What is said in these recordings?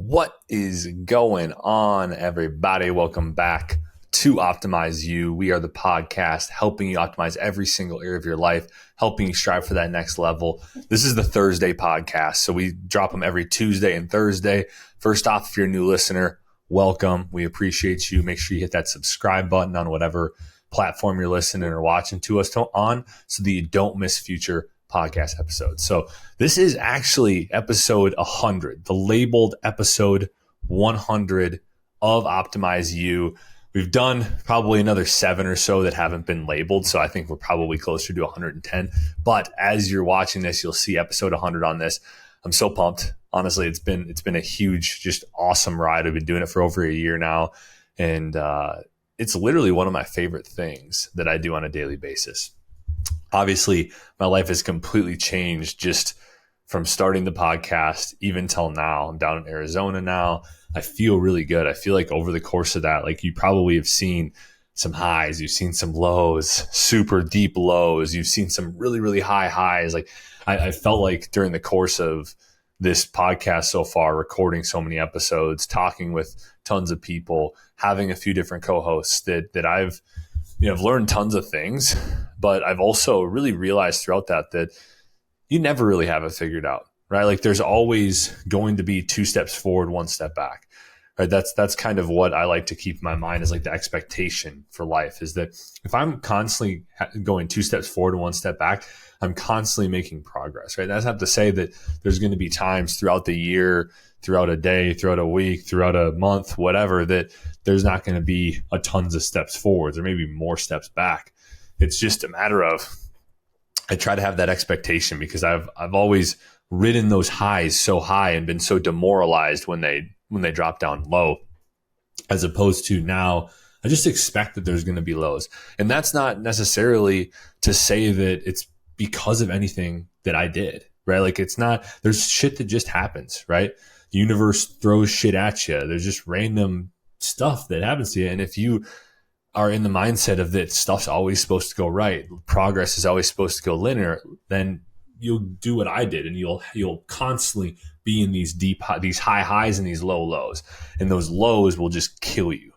What is going on, everybody? Welcome back to Optimize You. We are the podcast helping you optimize every single area of your life, helping you strive for that next level. This is the Thursday podcast, so we drop them every Tuesday and Thursday. First off, if you're a new listener, welcome. We appreciate you. Make sure you hit that subscribe button on whatever platform you're listening or watching to us on so that you don't miss future podcast episodes. So this is actually episode 100, the labeled episode 100 of Optimize You. We've done probably another 7 or so that haven't been labeled. So I think we're probably closer to 110. But as you're watching this, you'll see episode 100 on this. I'm so pumped. Honestly, it's been a huge, just awesome ride. I've been doing it for over a year now. And it's literally one of my favorite things that I do on a daily basis. Obviously, my life has completely changed just from starting the podcast even till now. I'm down in Arizona now. I feel really good. I feel like over the course of that, like you probably have seen some highs, you've seen some lows, super deep lows. You've seen some really, really high highs. Like I felt like during the course of this podcast so far, recording so many episodes, talking with tons of people, having a few different co-hosts that I've learned tons of things, but I've also really realized throughout that you never really have it figured out, right? Like there's always going to be 2 steps forward, 1 step back, right? That's kind of what I like to keep in my mind is like the expectation for life is that if I'm constantly going 2 steps forward and 1 step back, I'm constantly making progress, right? That's not to say that there's going to be times throughout the year, throughout a day, throughout a week, throughout a month, whatever, that there's not going to be a tons of steps forwards or maybe more steps back. It's just a matter of, I try to have that expectation because I've always ridden those highs so high and been so demoralized when they drop down low, as opposed to now I just expect that there's going to be lows. And that's not necessarily to say that it's because of anything that I did, right? Like it's not, there's shit that just happens, right? The universe throws shit at you. There's just random stuff that happens to you. And if you are in the mindset of that stuff's always supposed to go right, progress is always supposed to go linear, then you'll do what I did and you'll constantly be in these high highs and these low lows. And those lows will just kill you.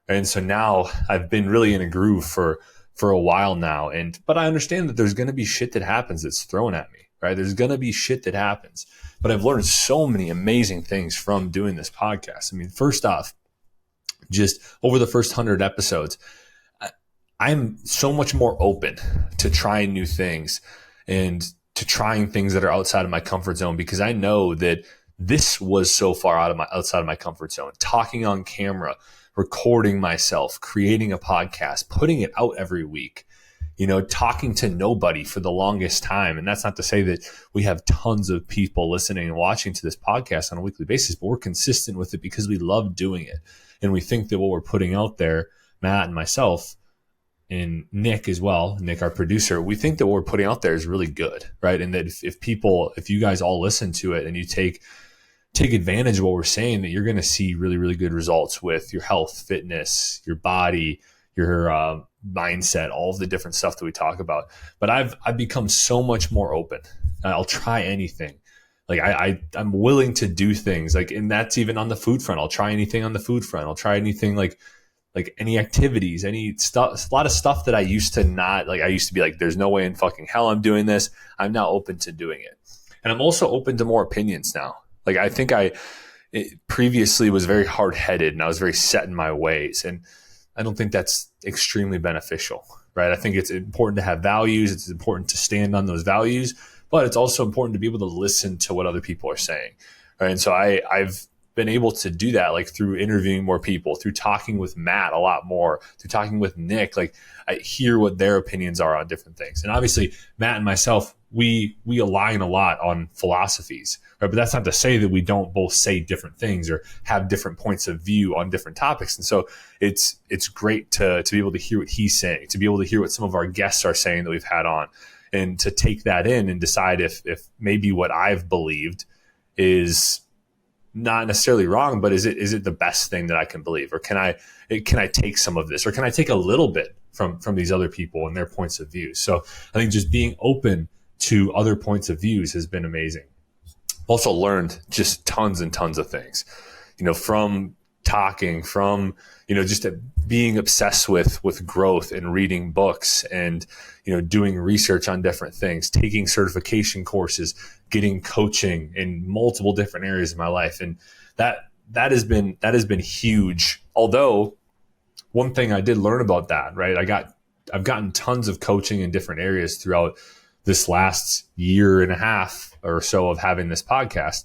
And so now I've been really in a groove for a while now. But I understand that there's going to be shit that happens that's thrown at me, right? There's going to be shit that happens. But I've learned so many amazing things from doing this podcast. I mean, first off, just over the first 100 episodes, I'm so much more open to trying new things and to trying things that are outside of my comfort zone because I know that this was so far outside of my comfort zone. Talking on camera, recording myself, creating a podcast, putting it out every week, talking to nobody for the longest time. And that's not to say that we have tons of people listening and watching to this podcast on a weekly basis, but we're consistent with it because we love doing it. And we think that what we're putting out there, Matt and myself, and Nick as well, Nick, our producer, we think that what we're putting out there is really good, right? And that if you guys all listen to it and you take advantage of what we're saying, that you're going to see really, really good results with your health, fitness, your body, your mindset, all of the different stuff that we talk about. But I've become so much more open. I'll try anything. Like I'm willing to do things like, and that's even on the food front. I'll try anything on the food front. I'll try anything like any activities, any stuff, a lot of stuff that I used to not like. I used to be like, there's no way in fucking hell I'm doing this. I'm now open to doing it. And I'm also open to more opinions now. Like I think previously was very hard-headed and I was very set in my ways. And I don't think that's extremely beneficial, right? I think it's important to have values. It's important to stand on those values, but it's also important to be able to listen to what other people are saying, right? And so I've been able to do that, like through interviewing more people, through talking with Matt a lot more, through talking with Nick. Like I hear what their opinions are on different things. And obviously Matt and myself, we align a lot on philosophies, right? But that's not to say that we don't both say different things or have different points of view on different topics. And so it's great to be able to hear what he's saying, to be able to hear what some of our guests are saying that we've had on, and to take that in and decide if maybe what I've believed is not necessarily wrong, but is it the best thing that I can believe? Or can I take some of this, or can I take a little bit from these other people and their points of view? So I think just being open to other points of views has been amazing. Also learned just tons and tons of things. from talking, from, just being obsessed with growth and reading books and, doing research on different things, taking certification courses, getting coaching in multiple different areas of my life. And that has been huge. Although one thing I did learn about that, right? I've gotten tons of coaching in different areas throughout this last year and a half or so of having this podcast.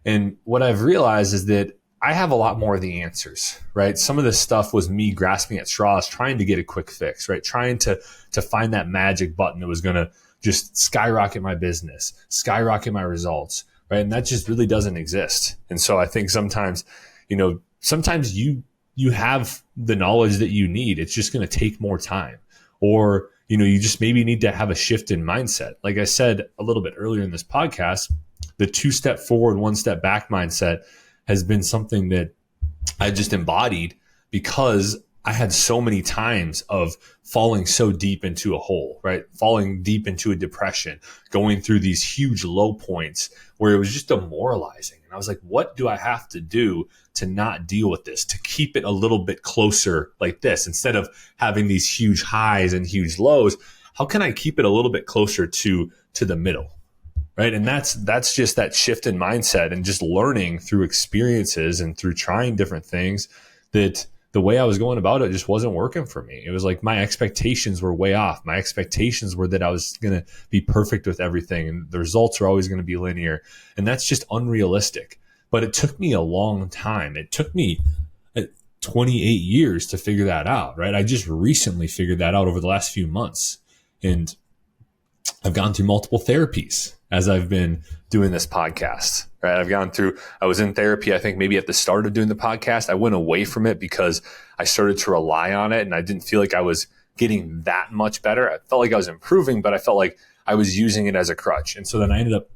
And what I've realized is that I have a lot more of the answers, right? Some of this stuff was me grasping at straws, trying to get a quick fix, right? Trying to find that magic button that was going to just skyrocket my business, skyrocket my results, right? And that just really doesn't exist. And so I think sometimes you have the knowledge that you need. It's just going to take more time, or, you just maybe need to have a shift in mindset. Like I said a little bit earlier in this podcast, the 2-step forward, 1-step back mindset has been something that I just embodied because I had so many times of falling so deep into a hole, right? Falling deep into a depression, going through these huge low points where it was just demoralizing. And I was like, what do I have to do to not deal with this, to keep it a little bit closer like this? Instead of having these huge highs and huge lows, how can I keep it a little bit closer to the middle? Right. And that's just that shift in mindset and just learning through experiences and through trying different things that the way I was going about it just wasn't working for me. It was like my expectations were way off. My expectations were that I was going to be perfect with everything and the results are always going to be linear. And that's just unrealistic. But it took me a long time. It took me 28 years to figure that out. Right. I just recently figured that out over the last few months. And I've gone through multiple therapies as I've been doing this podcast, right? I was in therapy, I think maybe at the start of doing the podcast. I went away from it because I started to rely on it and I didn't feel like I was getting that much better. I felt like I was improving, but I felt like I was using it as a crutch. And so then I ended up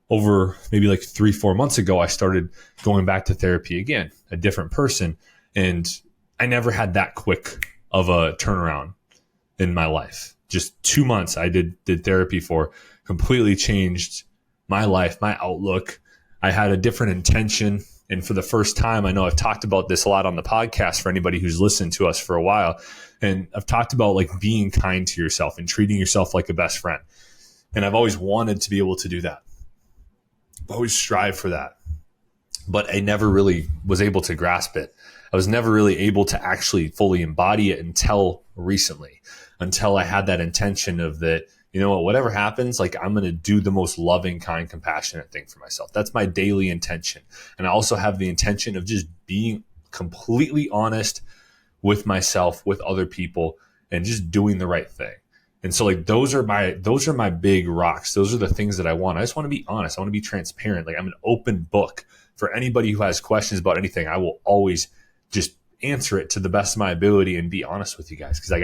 over maybe like 3-4 months ago, I started going back to therapy again, a different person. And I never had that quick of a turnaround in my life. Just 2 months I did therapy for, completely changed my life, my outlook. I had a different intention. And for the first time, I know I've talked about this a lot on the podcast for anybody who's listened to us for a while. And I've talked about like being kind to yourself and treating yourself like a best friend. And I've always wanted to be able to do that. I've always strived for that. But I never really was able to grasp it. I was never really able to actually fully embody it until recently, until I had that intention of that, whatever happens, like I'm going to do the most loving, kind, compassionate thing for myself. That's my daily intention. And I also have the intention of just being completely honest with myself, with other people, and just doing the right thing. And so like those are my big rocks. Those are the things that I want. I just want to be honest. I want to be transparent. Like I'm an open book for anybody who has questions about anything. I will always just answer it to the best of my ability and be honest with you guys. Because like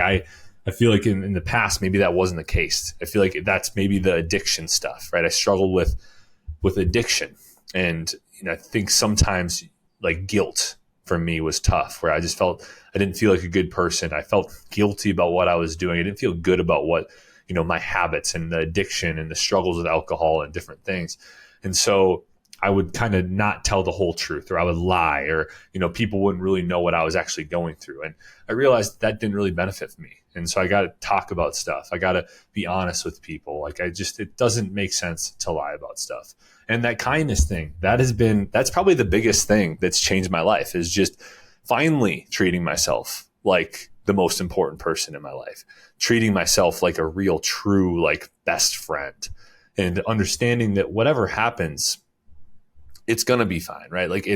I feel like in the past, maybe that wasn't the case. I feel like that's maybe the addiction stuff, right? I struggled with addiction. And I think sometimes like guilt for me was tough, where I just felt I didn't feel like a good person. I felt guilty about what I was doing. I didn't feel good about what, my habits and the addiction and the struggles with alcohol and different things. And so I would kind of not tell the whole truth, or I would lie, or, people wouldn't really know what I was actually going through. And I realized that didn't really benefit me. And so I got to talk about stuff. I got to be honest with people. Like it doesn't make sense to lie about stuff. And that kindness thing, that's probably the biggest thing that's changed my life, is just finally treating myself like the most important person in my life, treating myself like a real, true, like best friend, and understanding that whatever happens, it's going to be fine, right? Like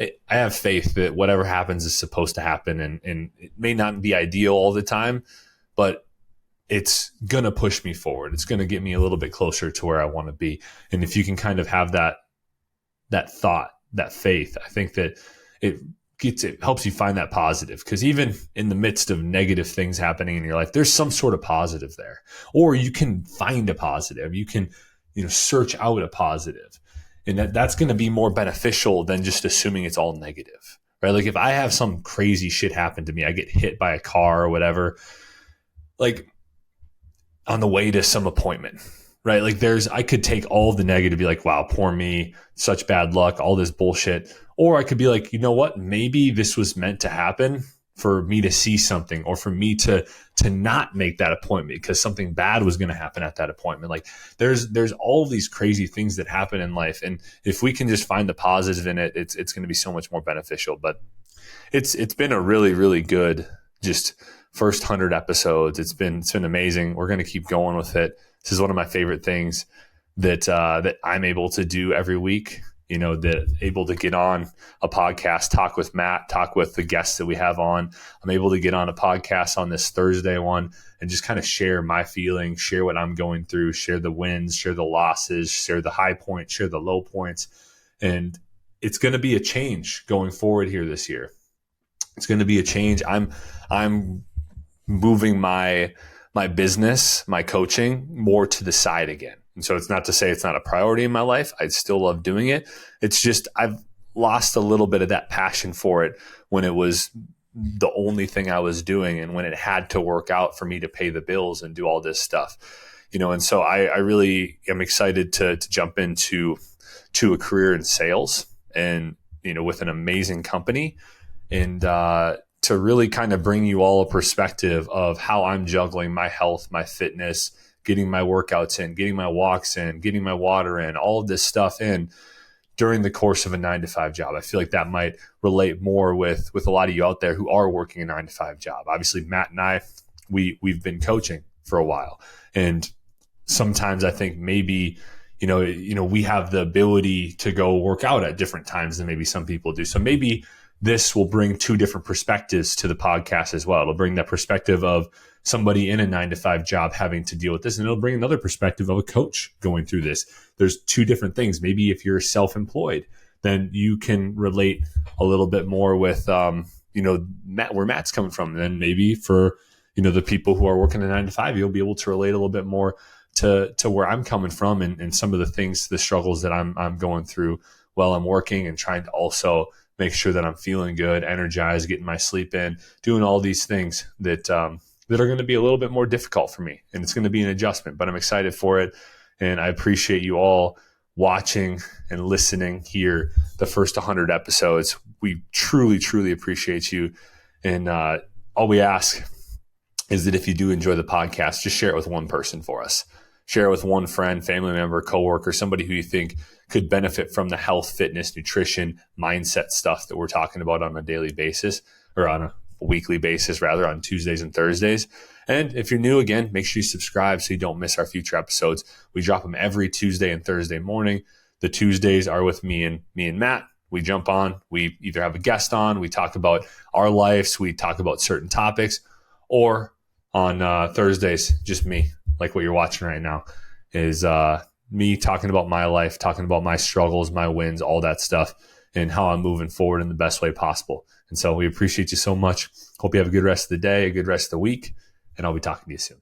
I have faith that whatever happens is supposed to happen, and it may not be ideal all the time, but it's going to push me forward. It's going to get me a little bit closer to where I want to be. And if you can kind of have that thought, that faith, I think that it helps you find that positive, because even in the midst of negative things happening in your life, there's some sort of positive there, or you can find a positive. You can, search out a positive. And that's going to be more beneficial than just assuming it's all negative, right? Like if I have some crazy shit happen to me, I get hit by a car or whatever, like on the way to some appointment, right? Like I could take all of the negative, be like, wow, poor me, such bad luck, all this bullshit. Or I could be like, you know what? Maybe this was meant to happen for me to see something, or for me to not make that appointment because something bad was going to happen at that appointment. Like there's all of these crazy things that happen in life. And if we can just find the positive in it, it's going to be so much more beneficial. But it's been a really, really good just first 100 episodes. It's been amazing. We're going to keep going with it. This is one of my favorite things that I'm able to do every week. That able to get on a podcast, talk with Matt, talk with the guests that we have on. I'm able to get on a podcast on this Thursday one and just kind of share my feelings, share what I'm going through, share the wins, share the losses, share the high points, share the low points. And it's going to be a change going forward here this year. It's going to be a change. I'm moving my business, my coaching more to the side again. And so it's not to say it's not a priority in my life. I still love doing it. It's just I've lost a little bit of that passion for it when it was the only thing I was doing, and when it had to work out for me to pay the bills and do all this stuff. And so I really am excited to jump into a career in sales, and with an amazing company, and to really kind of bring you all a perspective of how I'm juggling my health, my fitness, getting my workouts in, getting my walks in, getting my water in, all of this stuff in during the course of a 9-to-5 job. I feel like that might relate more with a lot of you out there who are working a 9-to-5 job. Obviously, Matt and I, we've been coaching for a while, and sometimes I think maybe we have the ability to go work out at different times than maybe some people do. So maybe this will bring two different perspectives to the podcast as well. It'll bring that perspective of somebody in a 9-to-5 job having to deal with this, and it'll bring another perspective of a coach going through this. There's two different things. Maybe if you're self-employed, then you can relate a little bit more with, Matt, where Matt's coming from. And then maybe for, the people who are working a 9-to-5, you'll be able to relate a little bit more to where I'm coming from, and some of the things, the struggles that I'm going through while I'm working, and trying to also make sure that I'm feeling good, energized, getting my sleep in, doing all these things that are going to be a little bit more difficult for me. And it's going to be an adjustment, but I'm excited for it. And I appreciate you all watching and listening here the first 100 episodes. We truly, truly appreciate you. And all we ask is that if you do enjoy the podcast, just share it with one person for us. Share it with one friend, family member, coworker, somebody who you think could benefit from the health, fitness, nutrition, mindset stuff that we're talking about on a daily basis, or on a weekly basis, rather, on Tuesdays and Thursdays. And if you're new, again, make sure you subscribe so you don't miss our future episodes. We drop them every Tuesday and Thursday morning. The Tuesdays are with me and Matt. We jump on, we either have a guest on, we talk about our lives, we talk about certain topics, or on Thursdays, just me, like what you're watching right now, is me talking about my life, talking about my struggles, my wins, all that stuff, and how I'm moving forward in the best way possible. And so we appreciate you so much. Hope you have a good rest of the day, a good rest of the week, and I'll be talking to you soon.